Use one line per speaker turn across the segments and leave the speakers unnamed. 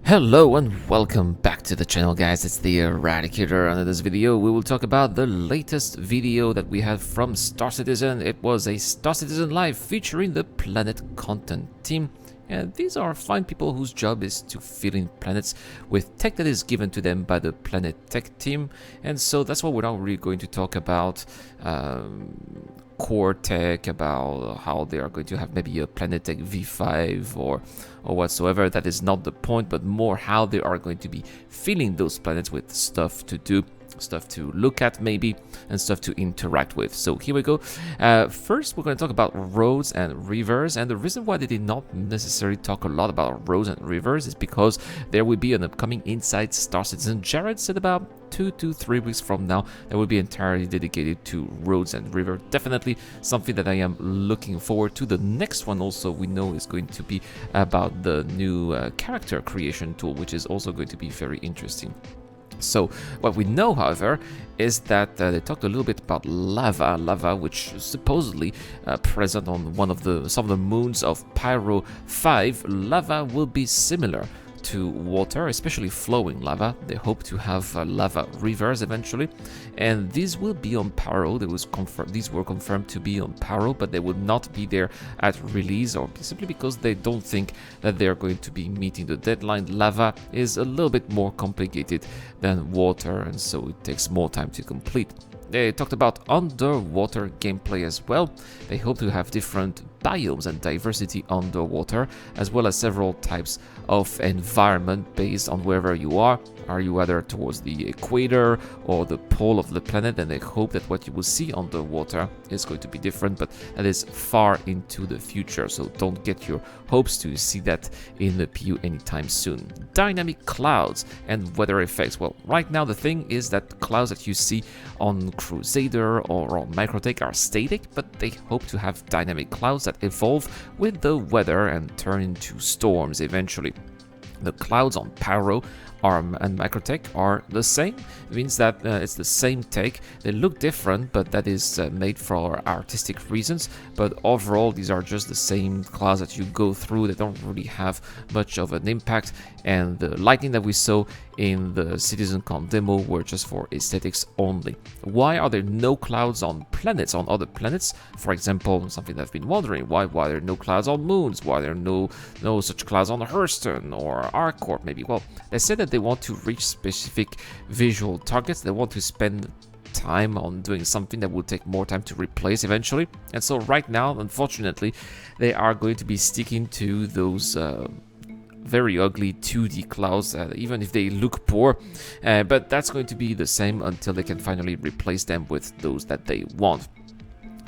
Hello and welcome back to the channel, guys. It's the Eradicator, and in this video we will talk about the latest video that we had from Star Citizen. It was a Star Citizen Live featuring the Planet Content team. And these are fine people whose job is to fill in planets with tech that is given to them by the Planet Tech team. And so that's what we're now really going to talk about. Core tech, about how they are going to have maybe a Planetech V5 or whatsoever. That is not the point, but more how they are going to be filling those planets with stuff to do, stuff to look at maybe, and stuff to interact with. So here we go. First, we're going to talk about roads and rivers, and the reason why they did not necessarily talk a lot about roads and rivers is because there will be an upcoming Inside Star Citizen. Jared said about 2 to 3 weeks from now that will be entirely dedicated to roads and river. Definitely something that I am looking forward to. The next one also we know is going to be about the new character creation tool, which is also going to be very interesting. So what we know, however, is that they talked a little bit about lava, which is supposedly present on some of the moons of Pyro 5. Lava will be similar to water, especially flowing lava. They hope to have lava rivers eventually, and these will be on Pyro. These were confirmed to be on Pyro, but they would not be there at release, or simply because they don't think that they are going to be meeting the deadline. Lava is a little bit more complicated than water, and so it takes more time to complete. They talked about underwater gameplay as well. They hope to have different biomes and diversity underwater, as well as several types of environment based on wherever you are. Are you either towards the equator or the pole of the planet? And they hope that what you will see underwater is going to be different, but that is far into the future, so don't get your hopes to see that in the PU anytime soon. Dynamic clouds and weather effects. Well, right now the thing is that clouds that you see on Crusader or on Microtech are static, but they hope to have dynamic clouds that evolve with the weather and turn into storms eventually. The clouds on Pyro and Microtech are the same. It means that it's the same tech. They look different, but that is made for artistic reasons. But overall, these are just the same clouds that you go through. They don't really have much of an impact. And the lightning that we saw in the CitizenCon demo were just for aesthetics only. Why are there no clouds on planets, on other planets? For example, something that I've been wondering, why are there no clouds on moons? Why are there no such clouds on Hurston or Arcorp maybe? Well, they said that they want to reach specific visual targets. They want to spend time on doing something that will take more time to replace eventually. And so right now, unfortunately, they are going to be sticking to those very ugly 2D clouds, even if they look poor, but that's going to be the same until they can finally replace them with those that they want.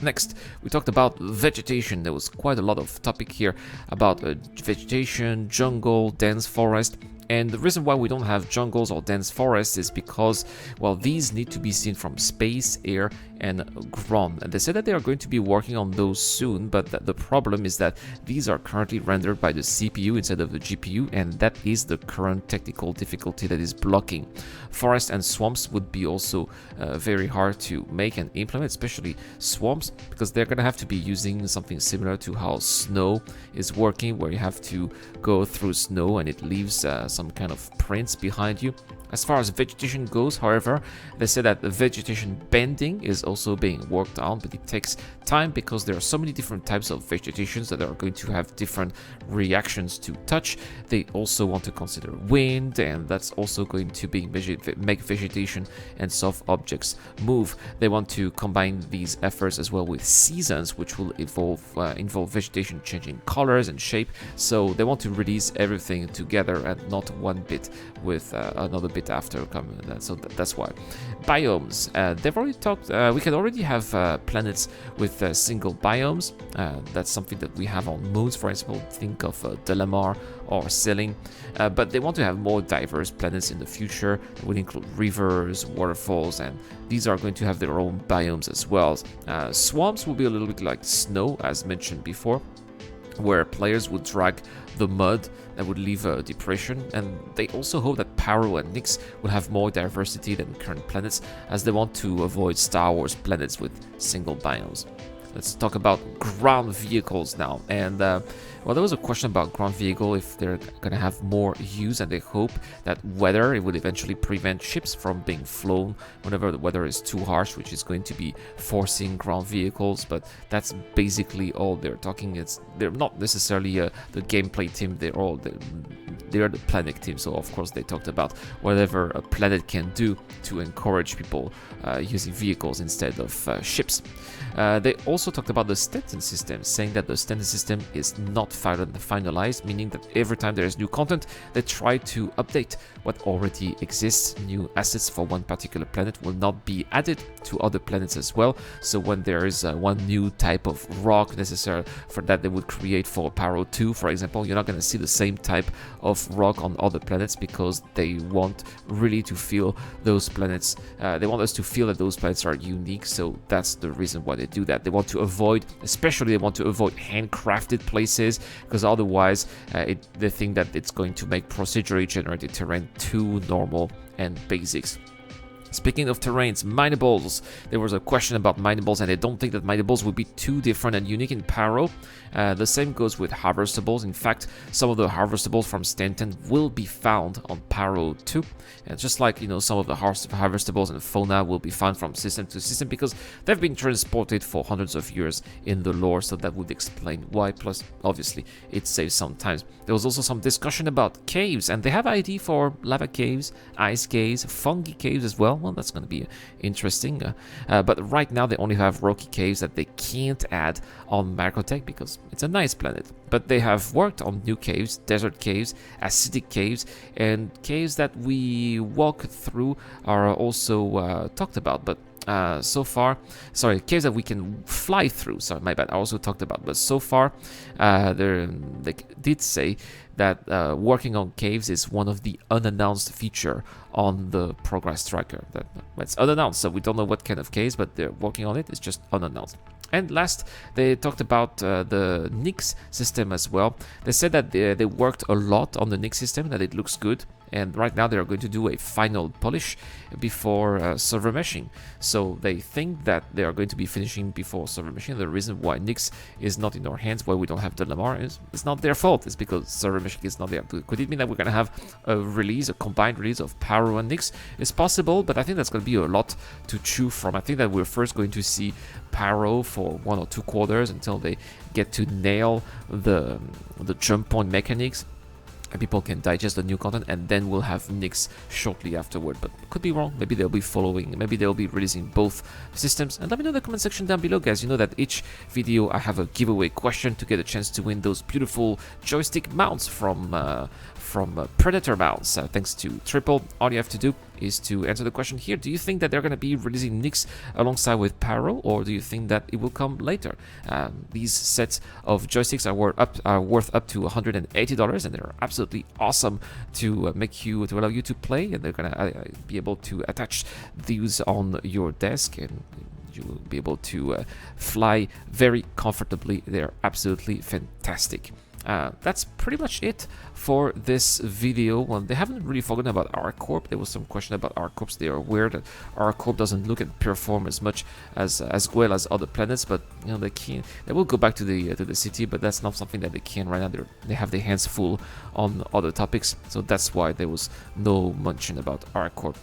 Next, we talked about vegetation. There was quite a lot of topic here about vegetation, jungle, dense forest. And the reason why we don't have jungles or dense forests is because, well, these need to be seen from space, air, and ground. And they said that they are going to be working on those soon, but the problem is that these are currently rendered by the CPU instead of the GPU, and that is the current technical difficulty that is blocking. Forests and swamps would be also very hard to make and implement, especially swamps, because they're going to have to be using something similar to how snow is working, where you have to go through snow and it leaves some kind of prints behind you. As far as vegetation goes, however, they say that the vegetation bending is also being worked on, but it takes time because there are so many different types of vegetations that are going to have different reactions to touch. They also want to consider wind, and that's also going to be make vegetation and soft objects move. They want to combine these efforts as well with seasons, which will involve vegetation changing colors and shape. So they want to release everything together and not one bit with another bit after coming. So that's why. Biomes. They've already talked. We can already have planets with single biomes. That's something that we have on moons, for example. Think of Delamar or Selling. But they want to have more diverse planets in the future. It will include rivers, waterfalls, and these are going to have their own biomes as well. Swamps will be a little bit like snow, as mentioned before, where players would drag the mud that would leave a depression, and they also hope that Pyro and Nyx will have more diversity than current planets, as they want to avoid Star Wars planets with single biomes. let's talk about ground vehicles now. And well, there was a question about ground vehicle, if they're gonna have more use, and they hope that weather, it would eventually prevent ships from being flown whenever the weather is too harsh, which is going to be forcing ground vehicles. But that's basically all they're talking. They're not necessarily the gameplay team. They're the Planet team. So of course they talked about whatever a planet can do to encourage people using vehicles instead of ships. They also talked about the Stanton system, saying that the Stanton system is not finalized, meaning that every time there is new content, they try to update what already exists. New assets for one particular planet will not be added to other planets as well. So when there is one new type of rock necessary for that they would create for Paro 2, for example, you're not going to see the same type of rock on other planets, because they want really to feel those planets. They want us to feel that those planets are unique. So that's the reason why they do that. They want to avoid, especially they want to avoid handcrafted places, because otherwise they think that it's going to make procedurally generated terrain too normal and basics. Speaking of terrains, minables. There was a question about minables, and they don't think that minables would be too different and unique in Paro. The same goes with harvestables. In fact, some of the harvestables from Stanton will be found on Paro 2. And just like, some of the harvestables and fauna will be found from system to system, because they've been transported for hundreds of years in the lore, so that would explain why. Plus, obviously, it saves some time. There was also some discussion about caves, and they have ID for lava caves, ice caves, fungi caves as well. Well, that's going to be interesting. But right now, they only have rocky caves that they can't add on Microtech, because it's a nice planet. But they have worked on new caves, desert caves, acidic caves, and caves that we walk through are also talked about. But so far, caves that we can fly through. Sorry, my bad. I also talked about, but so far, they did say that working on caves is one of the unannounced feature on the progress tracker. That's unannounced, so we don't know what kind of caves, but they're working on it. It's just unannounced. And last, they talked about the Nix system as well. They said that they worked a lot on the Nix system, that it looks good. And right now they are going to do a final polish before server meshing. So they think that they are going to be finishing before server meshing. The reason why Nix is not in our hands, why we don't have the Lamar, is it's not their fault. It's because server meshing is not there. Could it mean that we're going to have a combined release of Paro and Nix? It's possible, but I think that's going to be a lot to chew from. I think that we're first going to see Paro for 1 or 2 quarters until they get to nail the jump point mechanics, and people can digest the new content, and then we'll have Nix shortly afterward. But could be wrong. Maybe they'll be following. Maybe they'll be releasing both systems. And let me know in the comment section down below, guys. You know that each video I have a giveaway question to get a chance to win those beautiful joystick mounts from Predator mounts. Thanks to Triple. All you have to do is to answer the question here. Do you think that they're going to be releasing Nix alongside with Paro, or do you think that it will come later? These sets of joysticks are worth up to $180, and they're absolutely awesome to allow you to play, and they're going to be able to attach these on your desk, and you will be able to fly very comfortably. They're absolutely fantastic. That's pretty much it for this video. Well, they haven't really forgotten about ArcCorp. There was some question about ArcCorp. They are aware that ArcCorp doesn't look and perform as much as well as other planets, but they will go back to the city, but that's not something that they can right now. They have their hands full on other topics, so that's why there was no mention about ArcCorp.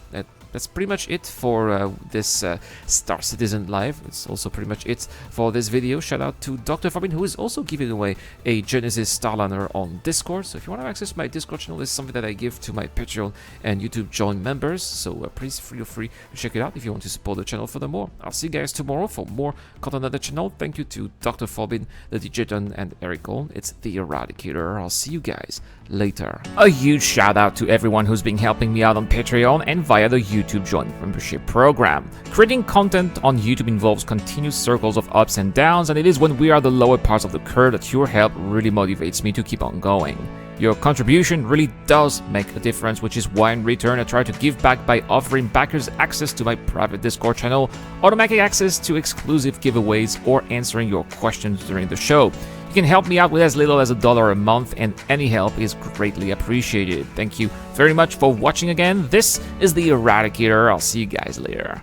That's pretty much it for this Star Citizen Live. It's also pretty much it for this video. Shout out to Dr. Fabin, who is also giving away a Genesis Starliner on Discord. So if you want to access my Discord channel, this is something that I give to my Patreon and YouTube join members. So please feel free to check it out if you want to support the channel furthermore. I'll see you guys tomorrow for more content on the channel. Thank you to Dr. Fabin, the DJ Don, and Eric Gold. It's the Eradicator. I'll see you guys later. A huge shout out to everyone who's been helping me out on Patreon and via the YouTube Join membership program. Creating content on YouTube involves continuous circles of ups and downs, and it is when we are the lower parts of the curve that your help really motivates me to keep on going. Your contribution really does make a difference, which is why in return I try to give back by offering backers access to my private Discord channel, automatic access to exclusive giveaways, or answering your questions during the show. You can help me out with as little as $1 a month, and any help is greatly appreciated. Thank you very much for watching again. This is the Eradicator. I'll see you guys later.